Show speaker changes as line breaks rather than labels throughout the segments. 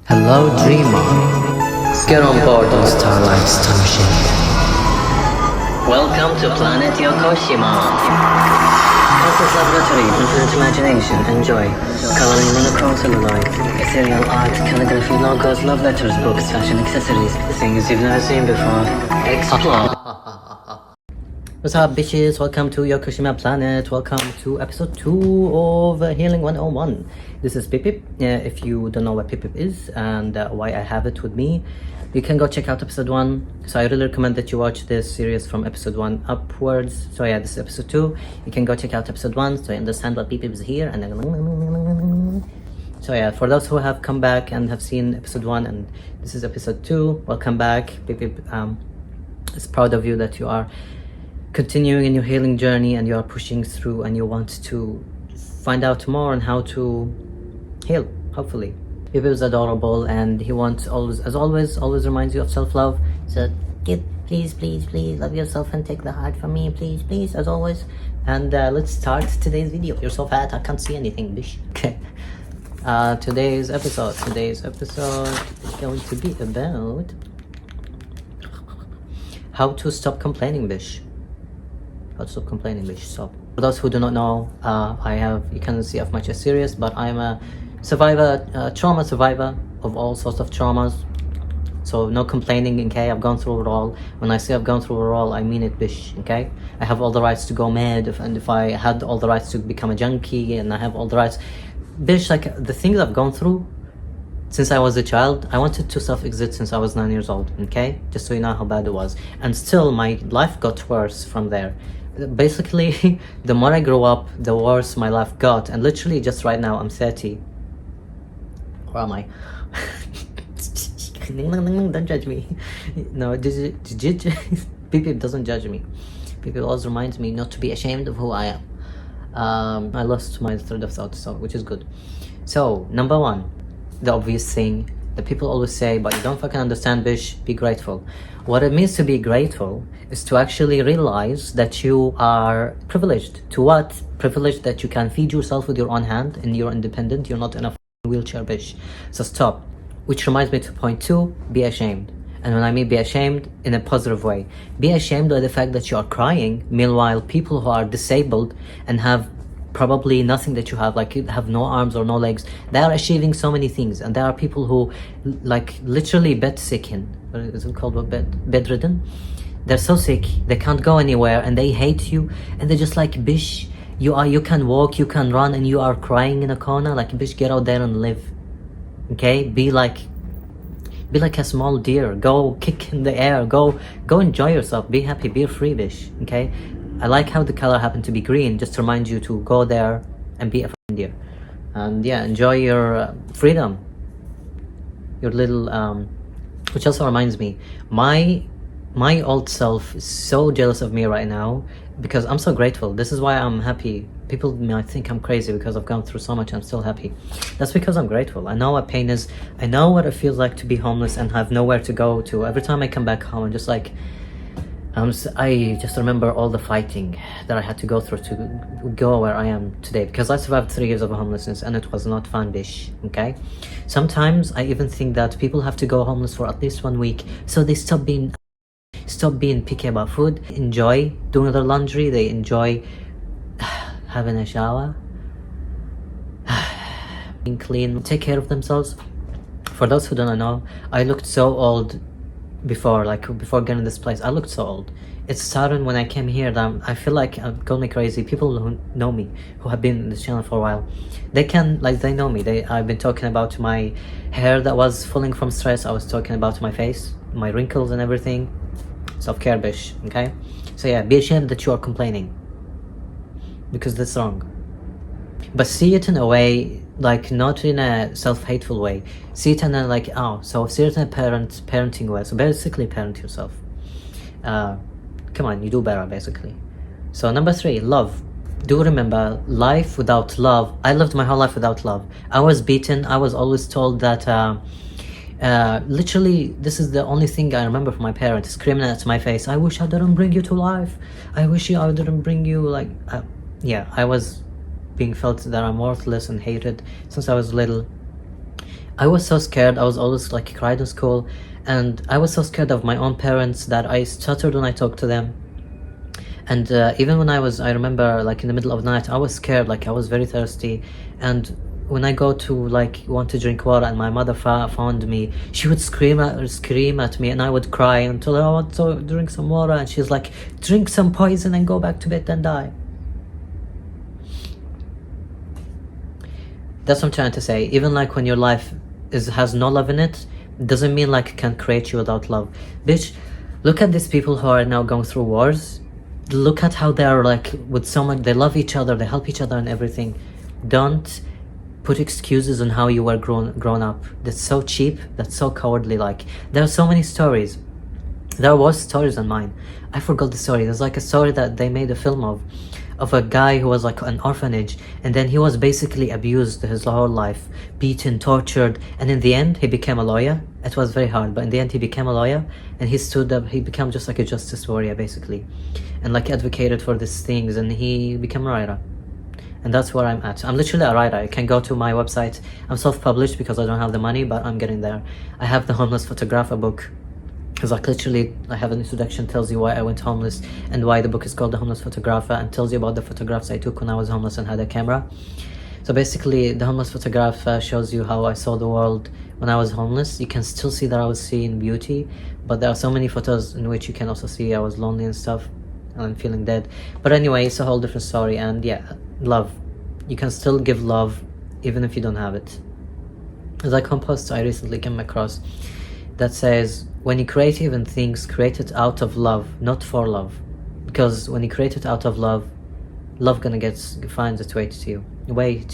Hello, dreamer. Get on board on Starlight's time machine.
Welcome to planet Yokoshima. Process laboratory, infinite imagination, enjoy. Coloring monochrome celluloid, ethereal art, calligraphy, logos, love letters, books, fashion accessories, things you've never seen before. Explore.
What's up, bitches? Welcome to Yokoshima Planet. Welcome to episode 2 of Healing 101. This is Pip Pip. If you don't know what Pip Pip is and why I have it with me, you can go check out episode 1. So I really recommend that you watch this series from episode 1 upwards. So yeah, this is episode 2. You can go check out episode 1 so you understand what Pip Pip is here. And so yeah, for those who have come back and have seen episode 1 and this is episode 2, welcome back. Pip Pip is proud of you that you are continuing in your healing journey and you are pushing through and you want to find out more on how to heal, hopefully. Pip is adorable and he wants always reminds you of self-love. So please love yourself and take the heart from me, please, as always. And let's start today's video. You're so fat, I can't see anything, bish. Okay. Today's episode is going to be about how to stop complaining, bish. How to stop complaining, bitch. Stop. For those who do not know, you can see I've my chest serious, but I'm a survivor, trauma survivor of all sorts of traumas. So no complaining, okay? I've gone through it all. When I say I've gone through it all, I mean it, bitch, okay? I have all the rights to go mad, if I had all the rights to become a junkie, and I have all the rights. Bitch, like, the things I've gone through since I was a child, I wanted to self-exit since I was 9 years old, okay? Just so you know how bad it was. And still, my life got worse from there. Basically, the more I grew up, the worse my life got. And literally, just right now, I'm 30. Where am I? Don't judge me. No, people doesn't judge me. People always reminds me not to be ashamed of who I am. I lost my thread of thought, so which is good. So, number 1, the obvious thing that people always say, but you don't fucking understand, bish, be grateful. What it means to be grateful is to actually realize that you are privileged. To what? Privileged that you can feed yourself with your own hand and you're independent, you're not in a wheelchair, bish. So stop. Which reminds me to point 2, be ashamed. And when I mean be ashamed, in a positive way. Be ashamed by the fact that you are crying, meanwhile people who are disabled and have probably nothing that you have, like you have no arms or no legs, they are achieving so many things. And there are people who, like, literally bedridden. They're so sick, they can't go anywhere and they hate you and they're just like, bish, you can walk, you can run, and you are crying in a corner. Like, bish, get out there and live, okay? Be like a small deer, go kick in the air, go enjoy yourself, be happy, be free, bish, okay? I like how the color happened to be green, just to remind you to go there and be a fucking deer. And yeah, enjoy your freedom. Your little, which also reminds me, my old self is so jealous of me right now because I'm so grateful. This is why I'm happy. People might think I'm crazy because I've gone through so much and I'm still happy. That's because I'm grateful. I know what pain is. I know what it feels like to be homeless and have nowhere to go to. Every time I come back home, I'm just like, I just remember all the fighting that I had to go through to go where I am today, because I survived 3 years of homelessness and it was not fun, bish, okay? Sometimes I even think that people have to go homeless for at least 1 week so they stop being picky about food, enjoy doing their laundry, they enjoy having a shower, being clean, take care of themselves. For those who don't know, I looked so old before getting this place. I looked so old. It started when I came here. That I feel like I'm call me crazy. People who know me, who have been in this channel for a while, they know me. I've been talking about my hair that was falling from stress. I was talking about my face, my wrinkles and everything. Self-care, bish, okay? So yeah, be ashamed that you are complaining, because that's wrong. But see it in a way, like, not in a self-hateful way. See it in a, like, see it in a parenting way. So basically parent yourself. Come on, you do better, basically. So number 3, love. Do remember, life without love. I lived my whole life without love. I was beaten. I was always told that literally, this is the only thing I remember from my parents, screaming at my face, I wish I didn't bring you to life. I wish I didn't bring you, like, yeah, I was being felt that I'm worthless and hated since I was little. I was so scared. I was always like cried in school, and I was so scared of my own parents that I stuttered when I talked to them. And even when I remember like in the middle of the night, I was scared, like I was very thirsty. And when I go to like want to drink water and my mother found me, she would scream at me, and I would cry until I want to drink some water, and she's like, drink some poison and go back to bed and die. That's what I'm trying to say. Even like when your life has no love in it, doesn't mean like it can create you without love. Bitch, look at these people who are now going through wars. Look at how they are like with so much, they love each other, they help each other and everything. Don't put excuses on how you were grown up. That's so cheap, that's so cowardly. Like there are so many stories. There was stories on mine. I forgot the story. There's like a story that they made a film of a guy who was like an orphanage, and then he was basically abused his whole life, beaten, tortured, and in the end he became a lawyer. It was very hard, but in the end he became a lawyer, and he stood up, he became just like a justice warrior basically, and like advocated for these things, and he became a writer. And that's where I'm at. I'm literally a writer. You can go to my website. I'm self-published because I don't have the money, but I'm getting there. I have the Homeless Photographer book. Because like literally I have an introduction, tells you why I went homeless and why the book is called The Homeless Photographer, and tells you about the photographs I took when I was homeless and had a camera. So basically The Homeless Photographer shows you how I saw the world when I was homeless. You can still see that I was seeing beauty, but there are so many photos in which you can also see I was lonely and stuff and feeling dead. But anyway, it's a whole different story. And yeah, love. You can still give love even if you don't have it. There's like a post I recently came across that says, when you create even things, create it out of love, not for love. Because when you create it out of love, love finds its way to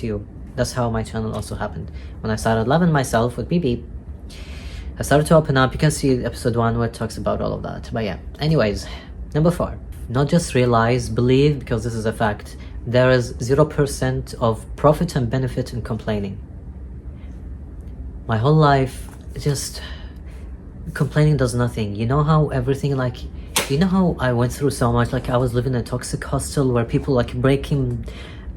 you. That's how my channel also happened. When I started loving myself with beep beep, I started to open up. You can see episode 1 where it talks about all of that. But yeah, anyways, number 4. Not just realize, believe, because this is a fact. There is 0% of profit and benefit in complaining. My whole life, just complaining does nothing. You know how everything, like, you know how I went through so much. Like I was living in a toxic hostel where people like breaking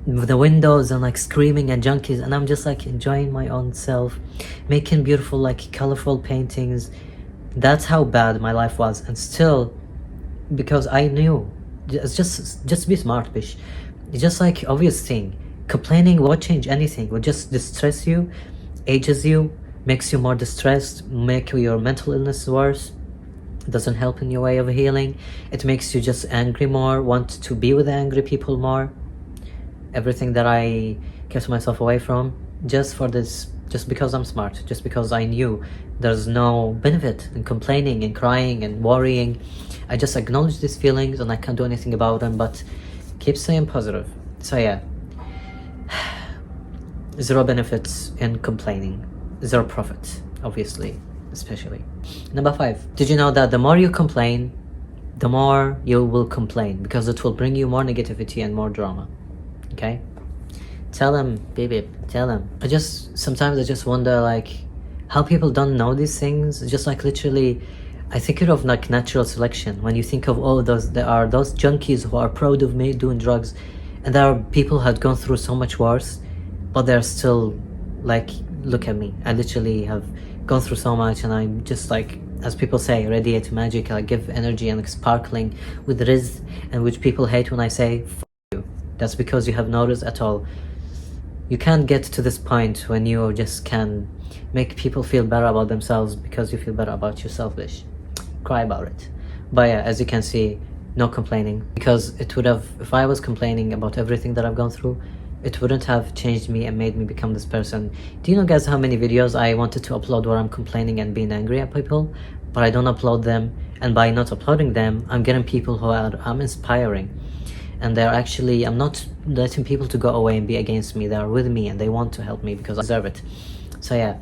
the windows and like screaming at junkies, and I'm just like enjoying my own self, making beautiful like colorful paintings. That's how bad my life was. And still, because I knew, it's just be smart, bitch. It's just like obvious thing. Complaining won't change anything. It will just distress you, ages you, makes you more distressed, make your mental illness worse. It doesn't help in your way of healing. It makes you just angry more, want to be with angry people more. Everything that I kept myself away from, just for this, just because I'm smart, just because I knew there's no benefit in complaining and crying and worrying. I just acknowledge these feelings and I can't do anything about them, but keep staying positive. So yeah, 0 benefits in complaining, 0 profit, obviously, especially. Number 5, did you know that the more you complain, the more you will complain, because it will bring you more negativity and more drama. Okay, tell them, baby, tell them. Sometimes I just wonder like how people don't know these things. Just like literally, I think of like natural selection. When you think of there are those junkies who are proud of me doing drugs, and there are people who had gone through so much worse, but they're still like, look at me. I literally have gone through so much, and I'm just like, as people say, radiate magic. I give energy and like sparkling with riz, and which people hate when I say F you. That's because you have no riz at all. You can't get to this point when you just can make people feel better about themselves because you feel better about yourself, bitch. Cry about it. But yeah, as you can see, no complaining, because it would have, if I was complaining about everything that I've gone through, it wouldn't have changed me and made me become this person. Do you know, guys, how many videos I wanted to upload where I'm complaining and being angry at people, but I don't upload them? And by not uploading them, I'm getting people who I'm inspiring, and they're actually, I'm not letting people to go away and be against me. They're with me and they want to help me because I deserve it. So yeah,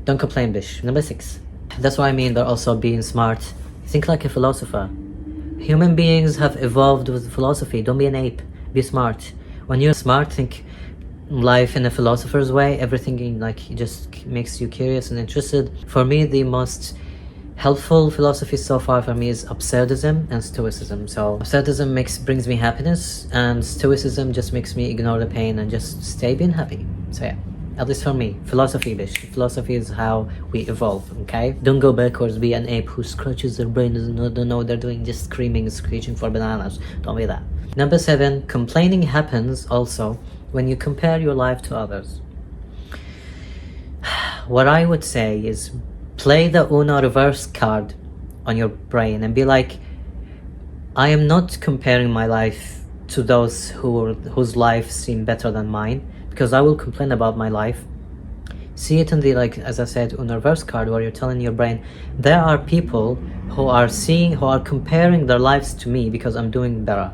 don't complain, bitch. Number 6, that's what I mean by also being smart. Think like a philosopher. Human beings have evolved with philosophy. Don't be an ape, be smart. When you're smart, think life in a philosopher's way. Everything like just makes you curious and interested. For me, the most helpful philosophy so far for me is absurdism and stoicism. So absurdism brings me happiness, and stoicism just makes me ignore the pain and just stay being happy. So yeah, At least for me, philosophy, bish. Philosophy is how we evolve, okay? Don't go backwards, be an ape who scratches their brain, don't know what they're doing, just screaming, screeching for bananas. Don't be that. Number 7, complaining happens also when you compare your life to others. What I would say is play the Uno reverse card on your brain and be like, I am not comparing my life to those whose lives seem better than mine, because I will complain about my life. See it in the, like, as I said, Uno reverse card, where you're telling your brain, there are people who are comparing their lives to me because I'm doing better.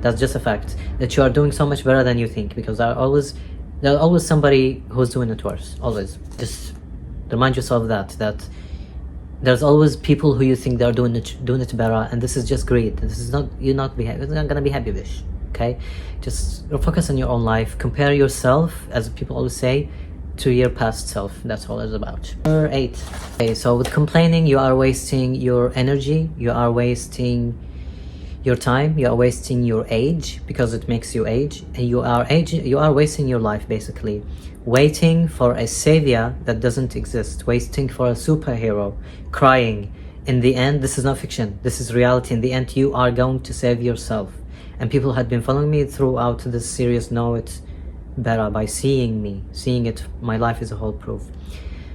That's just a fact, that you are doing so much better than you think, because there's always somebody who's doing it worse. Always. Just remind yourself that there's always people who you think they're doing it better, and this is just greed. This is not, you're not gonna be happy with. Okay, just focus on your own life. Compare yourself, as people always say, to your past self. That's all it's about. Number 8. Okay, so with complaining, you are wasting your energy, you are wasting your time, you are wasting your age, because it makes you age, and you are wasting your life, basically, waiting for a savior that doesn't exist, waiting for a superhero, crying. In the end, this is not fiction, this is reality. In the end, you are going to save yourself. And people had been following me throughout this series know it better by seeing it. My life is a whole proof.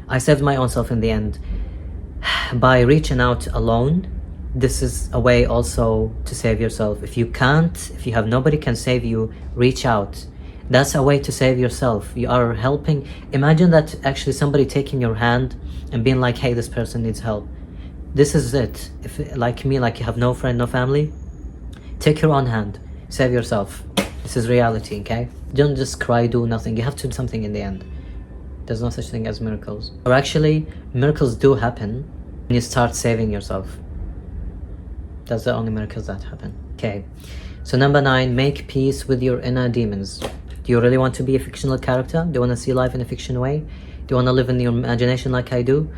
I saved my own self in the end by reaching out alone. This is a way also to save yourself. If you have nobody can save you, reach out. That's a way to save yourself. You are helping. Imagine that actually somebody taking your hand and being like, hey, this person needs help. This is it. If, like me, like you have no friend, no family, take your own hand, save yourself. This is reality, okay? Don't just cry, do nothing. You have to do something in the end. There's no such thing as miracles. Or actually, miracles do happen when you start saving yourself. That's the only miracles that happen. Okay, so number 9, make peace with your inner demons. Do you really want to be a fictional character? Do you want to see life in a fiction way? Do you want to live in your imagination like I do?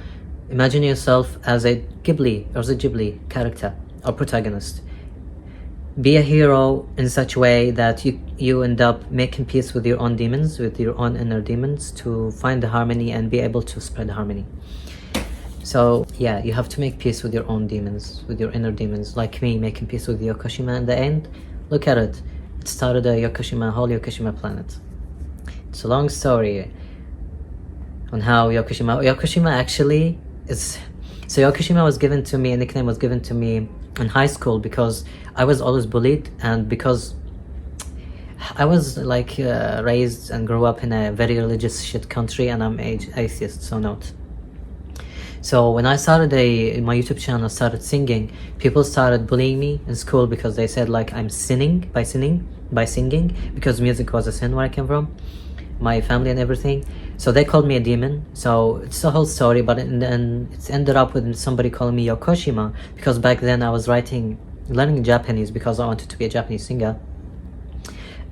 Imagine yourself as a Ghibli character or protagonist. Be a hero in such a way that you end up making peace with your own demons, with your own inner demons, to find the harmony and be able to spread harmony. So yeah, you have to make peace with your own demons, with your inner demons, like me making peace with Yokoshima in the end. Look at it. It started a whole Yokoshima planet. It's a long story on how Yokoshima actually is. So Yokoshima was given to me, a nickname was given to me in high school because I was always bullied, and because I was like raised and grew up in a very religious shit country, and I'm atheist, so note. So when I started my YouTube channel, started singing, people started bullying me in school because they said like I'm sinning by singing, because music was a sin where I came from, my family and everything. So they called me a demon. So it's a whole story, but in the end, it's ended up with somebody calling me Yokoshima, because back then I was learning Japanese because I wanted to be a Japanese singer.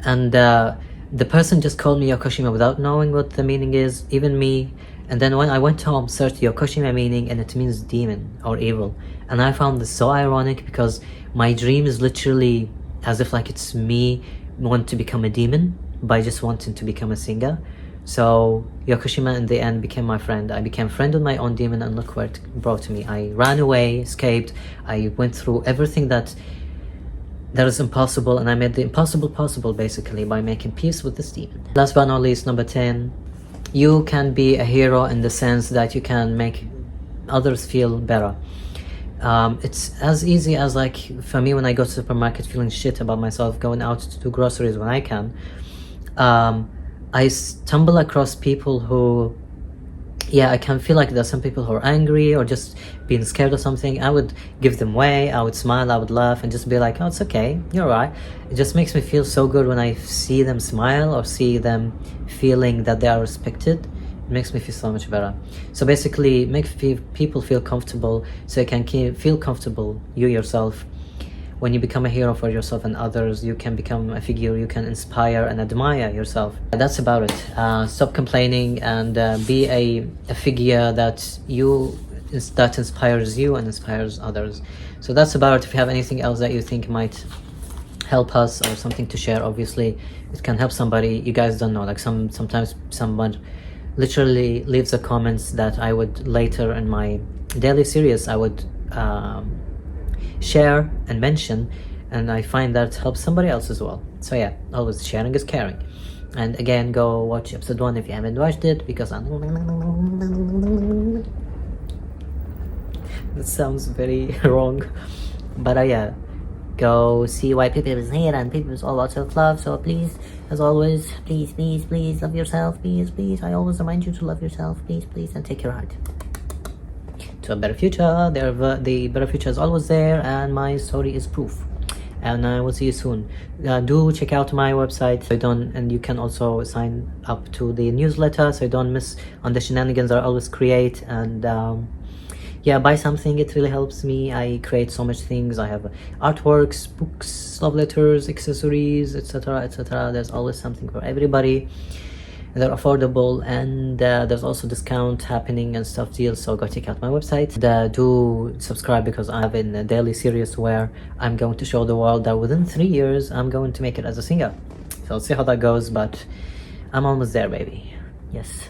And the person just called me Yokoshima without knowing what the meaning is, even me. And then when I went home, searched Yokoshima meaning, and it means demon or evil. And I found this so ironic, because my dream is literally as if like it's me want to become a demon by just wanting to become a singer. So Yokoshima in the end became my friend. I became friend with my own demon, and look where it brought me. I ran away, escaped. I went through everything that is impossible, and I made the impossible possible, basically, by making peace with this demon. Last but not least, number 10. You can be a hero in the sense that you can make others feel better. It's as easy as, like, for me, when I go to the supermarket feeling shit about myself, going out to do groceries when I can, I stumble across people who, yeah, I can feel like there's some people who are angry or just being scared of something. I would give them way, I would smile, I would laugh, and just be like, oh, it's okay, you're right. It just makes me feel so good when I see them smile or see them feeling that they are respected. It makes me feel so much better. So basically, make people feel comfortable, so you can feel comfortable, you yourself. When you become a hero for yourself and others, you can become a figure you can inspire and admire yourself. That's about it. Stop complaining and be a figure that inspires you and inspires others. So that's about it. If you have anything else that you think might help us or something to share. Obviously it can help somebody. You guys don't know, like sometimes someone literally leaves a comments that I would later in my daily series I would share and mention, and I find that helps somebody else as well. So yeah, always sharing is caring. And again, go watch episode 1 if you haven't watched it, because that sounds very wrong, but yeah, go see why people is here, and people is all about self-love. So please, as always, please love yourself. Please, I always remind you to love yourself. Please, and take your heart to a better future. The better future is always there, and my story is proof. And I will see you soon. Do check out my website so you don't, and you can also sign up to the newsletter so you don't miss on the shenanigans I always create. And yeah, buy something, it really helps me. I create so much things. I have artworks, books, love letters, accessories, etc. There's always something for everybody. They're affordable, and there's also discount happening and stuff deals, so go check out my website. Do subscribe, because I have a daily series where I'm going to show the world that within 3 years I'm going to make it as a singer. So let's see how that goes, but I'm almost there, baby. Yes,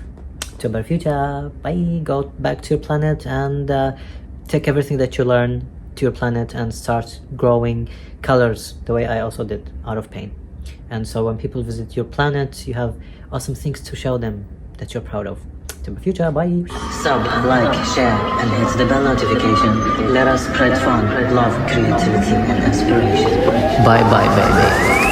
to a better future. Bye. Go back to your planet and take everything that you learn to your planet and start growing colors the way I also did, out of pain. And so when people visit your planet, you have awesome things to show them that you're proud of. To the future. Bye.
Sub, like, share, and hit the bell notification. Let us spread fun, love, creativity, and inspiration.
Bye, baby.